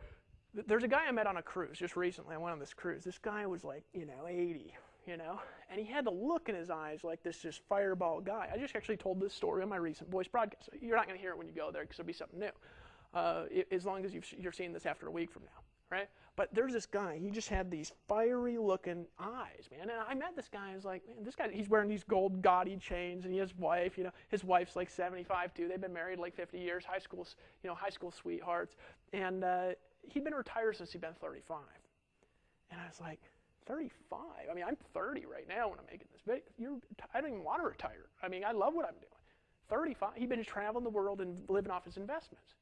There's a guy I met on a cruise just recently. I went on this cruise. This guy was like, 80, and he had the look in his eyes like this just fireball guy. I just actually told this story on my recent voice broadcast. So you're not going to hear it when you go there because it'll be something new, as long as you're seeing this after a week from now, right? But there's this guy. He just had these fiery-looking eyes, man. And I met this guy. I was like, man, this guy, he's wearing these gold gaudy chains, and he has wife. His wife's like 75 too. They've been married like 50 years, high school sweethearts. And he'd been retired since he'd been 35. And I was like, 35? I mean, I'm 30 right now when I'm making this video. I don't even want to retire. I mean, I love what I'm doing. 35. He'd been traveling the world and living off his investments.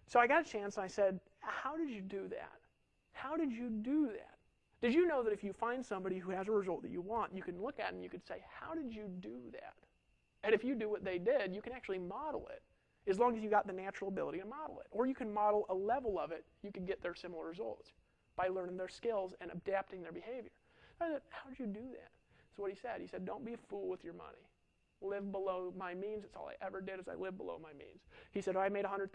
So I got a chance, and I said, how did you do that? How did you do that? Did you know that if you find somebody who has a result that you want, you can look at it and you could say, how did you do that? And if you do what they did, you can actually model it, as long as you got the natural ability to model it. Or you can model a level of it, you can get their similar results by learning their skills and adapting their behavior. I said, how did you do that? That's what he said. He said, don't be a fool with your money. Live below my means. That's all I ever did is I lived below my means. He said, I made $100,000.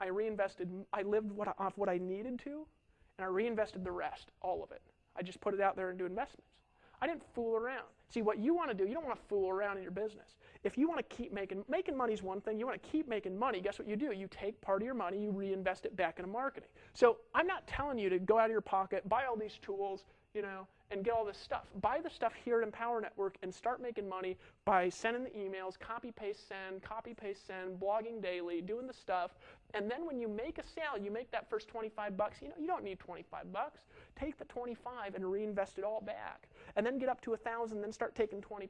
I reinvested, I lived off what I needed to, and I reinvested the rest, all of it. I just put it out there and do investments. I didn't fool around. See, what you want to do, you don't want to fool around in your business. If you want to keep making money is one thing, you want to keep making money, guess what you do? You take part of your money, you reinvest it back into marketing. So I'm not telling you to go out of your pocket, buy all these tools, and get all this stuff. Buy the stuff here at Empower Network and start making money by sending the emails, copy, paste, send, blogging daily, doing the stuff. And then when you make a sale, you make that first 25 bucks. You don't need 25 bucks. Take the 25 and reinvest it all back. And then get up to 1,000, then start taking 20%.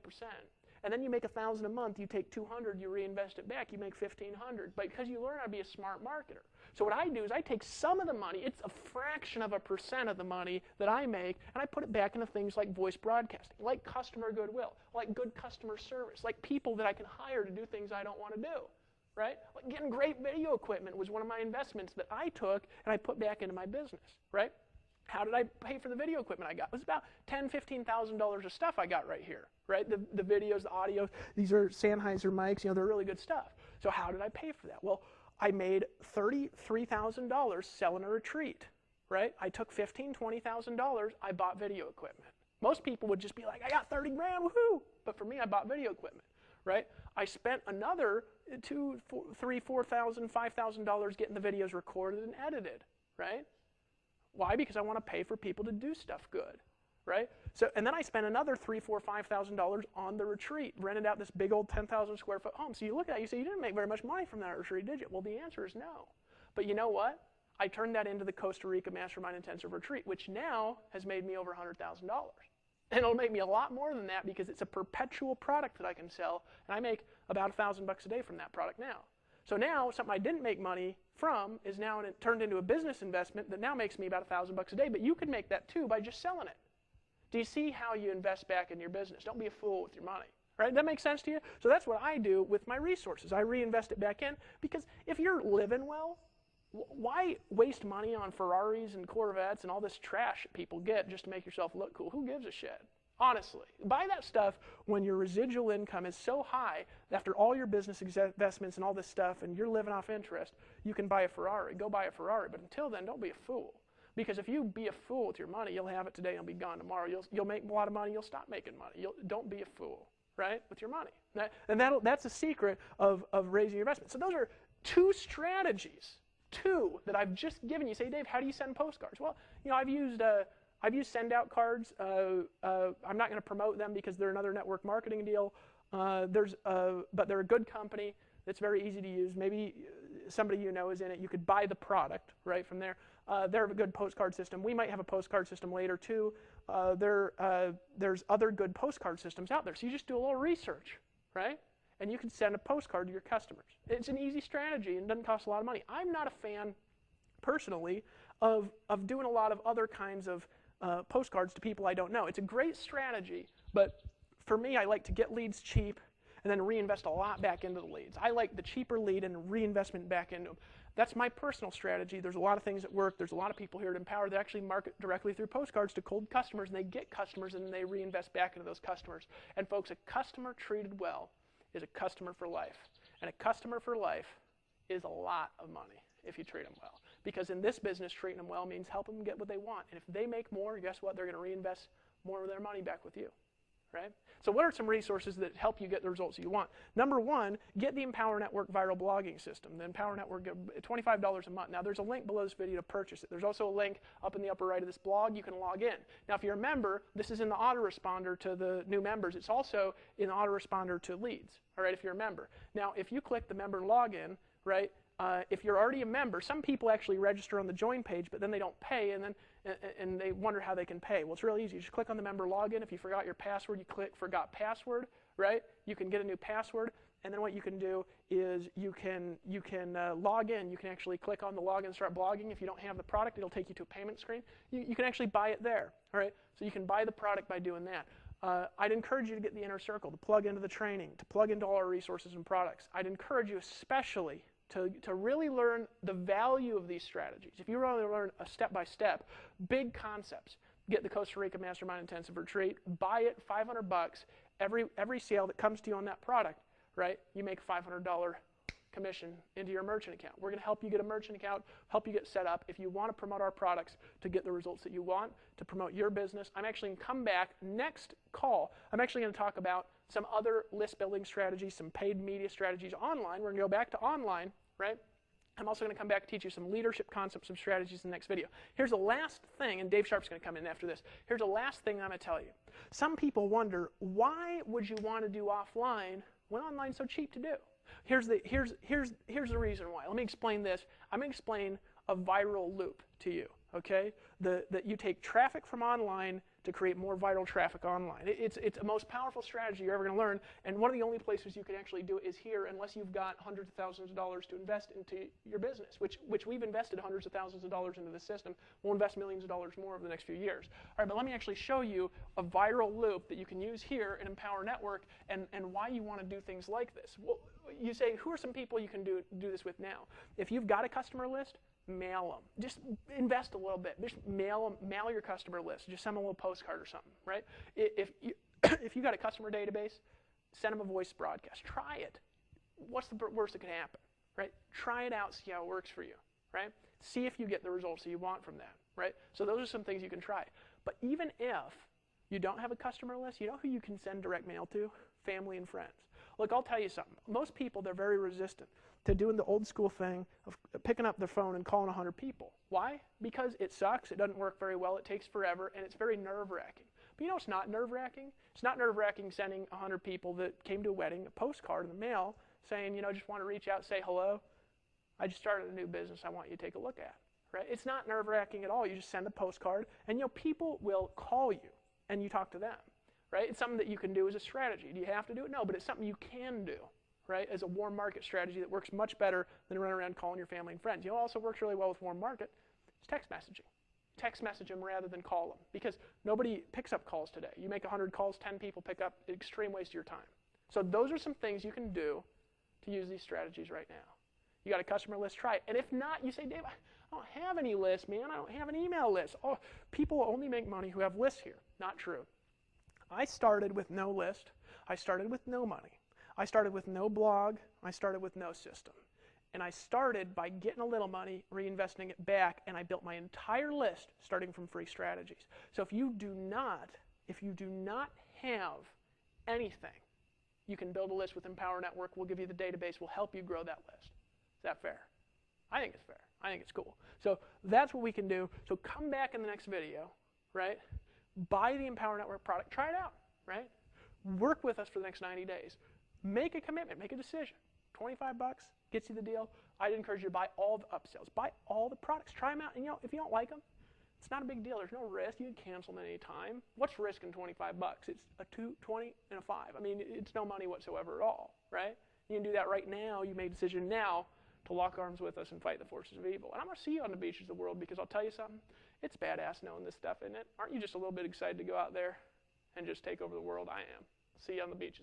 And then you make 1,000 a month, you take 200, you reinvest it back, you make 1,500. But because you learn how to be a smart marketer. So what I do is I take some of the money, it's a fraction of a percent of the money that I make, and I put it back into things like voice broadcasting, like customer goodwill, like good customer service, like people that I can hire to do things I don't want to do, right? Like getting great video equipment was one of my investments that I took and I put back into my business, right? How did I pay for the video equipment I got? It was about $10,000, $15,000 of stuff I got right here, right? The videos, the audio, these are Sennheiser mics, they're really good stuff. So how did I pay for that? Well, I made $33,000 selling a retreat, right? I took $15,000, $20,000, I bought video equipment. Most people would just be like, I got 30 grand, woohoo! But for me, I bought video equipment, right? I spent another $2,000, $3,000, $4,000, $5,000 getting the videos recorded and edited, right? Why? Because I want to pay for people to do stuff good, right? So, and then I spent another $3,000, $4,000, $5,000 on the retreat, rented out this big old 10,000 square foot home. So you look at it, you say, you didn't make very much money from that retreat, did you? Well, the answer is no. But you know what? I turned that into the Costa Rica Mastermind Intensive Retreat, which now has made me over $100,000. And it'll make me a lot more than that because it's a perpetual product that I can sell, and I make about $1,000 a day from that product now. So now, something I didn't make money from is now turned into a business investment that now makes me about $1,000 a day, but you can make that too by just selling it. Do you see how you invest back in your business? Don't be a fool with your money. Right? That makes sense to you? So that's what I do with my resources. I reinvest it back in because if you're living well, why waste money on Ferraris and Corvettes and all this trash that people get just to make yourself look cool? Who gives a shit? Honestly, buy that stuff when your residual income is so high, after all your business investments and all this stuff, and you're living off interest, you can buy a Ferrari. Go buy a Ferrari. But until then, don't be a fool. Because if you be a fool with your money, you'll have it today and it'll be gone tomorrow. You'll make a lot of money, you'll stop making money. Don't be a fool, right, with your money. And that's the secret of raising your investment. So those are two strategies, that I've just given you. Say, Dave, how do you send postcards? Well, I've used send out cards. I'm not going to promote them because they're another network marketing deal. But they're a good company. It's very easy to use. Maybe somebody is in it. You could buy the product right from there. They're a good postcard system. We might have a postcard system later too. There's other good postcard systems out there. So you just do a little research, right? And you can send a postcard to your customers. It's an easy strategy and doesn't cost a lot of money. I'm not a fan, personally, of doing a lot of other kinds of postcards to people I don't know. It's a great strategy, but for me, I like to get leads cheap and then reinvest a lot back into the leads. I like the cheaper lead and reinvestment back into them. That's my personal strategy. There's a lot of things that work. There's a lot of people here at Empower that actually market directly through postcards to cold customers, and they get customers, and then they reinvest back into those customers. And folks, a customer treated well is a customer for life. And a customer for life is a lot of money if you treat them well. Because in this business, treating them well means helping them get what they want. And if they make more, guess what? They're going to reinvest more of their money back with you. Right? So what are some resources that help you get the results you want? Number one, get the Empower Network viral blogging system. The Empower Network, $25 a month. Now there's a link below this video to purchase it. There's also a link up in the upper right of this blog. You can log in. Now if you're a member, this is in the autoresponder to the new members. It's also in the autoresponder to leads, all right, if you're a member. Now if you click the member login, right, if you're already a member, some people actually register on the join page, but then they don't pay, and they wonder how they can pay. Well, it's really easy. You just click on the member login. If you forgot your password, you click Forgot Password, right? You can get a new password, and then what you can do is you can log in. You can actually click on the login and start blogging. If you don't have the product, it'll take you to a payment screen. You can actually buy it there, all right? So you can buy the product by doing that. I'd encourage you to get the Inner Circle, to plug into the training, to plug into all our resources and products. I'd encourage you especially to really learn the value of these strategies. If you really learn a step-by-step, big concepts, get the Costa Rica Mastermind Intensive Retreat, buy it, $500. Every sale that comes to you on that product, right, you make $500 commission into your merchant account. We're going to help you get a merchant account, help you get set up. If you want to promote our products to get the results that you want, to promote your business, I'm actually going to come back next call. I'm actually going to talk about some other list building strategies, some paid media strategies online. We're going to go back to online, right? I'm also going to come back and teach you some leadership concepts and strategies in the next video. Here's the last thing, and Dave Sharpe's going to come in after this. Here's the last thing I'm going to tell you. Some people wonder, why would you want to do offline when online's so cheap to do? Here's the reason why. Let me explain this. I'm going to explain a viral loop to you, okay? That you take traffic from online to create more viral traffic online. It's the most powerful strategy you're ever going to learn, and one of the only places you can actually do it is here, unless you've got hundreds of thousands of dollars to invest into your business, which we've invested hundreds of thousands of dollars into the system. We'll invest millions of dollars more over the next few years. All right, but let me actually show you a viral loop that you can use here in Empower Network, and why you want to do things like this. Well, you say, who are some people you can do this with now? If you've got a customer list, mail them. Just invest a little bit. Just mail your customer list. Just send them a little postcard or something, right? If you got a customer database, send them a voice broadcast. Try it. What's the worst that can happen, right? Try it out. See how it works for you, right? See if you get the results that you want from that, right? So those are some things you can try. But even if you don't have a customer list, you know who you can send direct mail to? Family and friends. Look, I'll tell you something. Most people, they're very resistant to doing the old school thing of picking up their phone and calling 100 people. Why? Because it sucks, it doesn't work very well, it takes forever, and it's very nerve-wracking. But you know it's not nerve-wracking? It's not nerve-wracking sending 100 people that came to a wedding a postcard in the mail saying, just want to reach out, say hello. I just started a new business I want you to take a look at. Right? It's not nerve-wracking at all. You just send a postcard, and people will call you, and you talk to them. Right? It's something that you can do as a strategy. Do you have to do it? No, but it's something you can do. Right, as a warm market strategy that works much better than running around calling your family and friends. Also works really well with warm market is text messaging. Text message them rather than call them, because nobody picks up calls today. You make 100 calls, 10 people pick up, extreme waste of your time. So those are some things you can do to use these strategies right now. You got a customer list, try it. And if not, you say, Dave, I don't have any lists, man. I don't have an email list. Oh, people only make money who have lists here. Not true. I started with no list. I started with no money. I started with no blog. I started with no system. And I started by getting a little money, reinvesting it back, and I built my entire list starting from free strategies. So if you do not have anything, you can build a list with Empower Network. We'll give you the database. We'll help you grow that list. Is that fair? I think it's fair. I think it's cool. So that's what we can do. So come back in the next video, right? Buy the Empower Network product. Try it out, right? Work with us for the next 90 days. Make a commitment. Make a decision. 25 bucks gets you the deal. I'd encourage you to buy all the upsells. Buy all the products. Try them out. And if you don't like them, it's not a big deal. There's no risk. You can cancel them at any time. What's risk in 25 bucks? It's a 2, 20, and a 5. I mean, it's no money whatsoever at all, right? You can do that right now. You made a decision now to lock arms with us and fight the forces of evil. And I'm going to see you on the beaches of the world, because I'll tell you something. It's badass knowing this stuff, isn't it? Aren't you just a little bit excited to go out there and just take over the world? I am. See you on the beaches.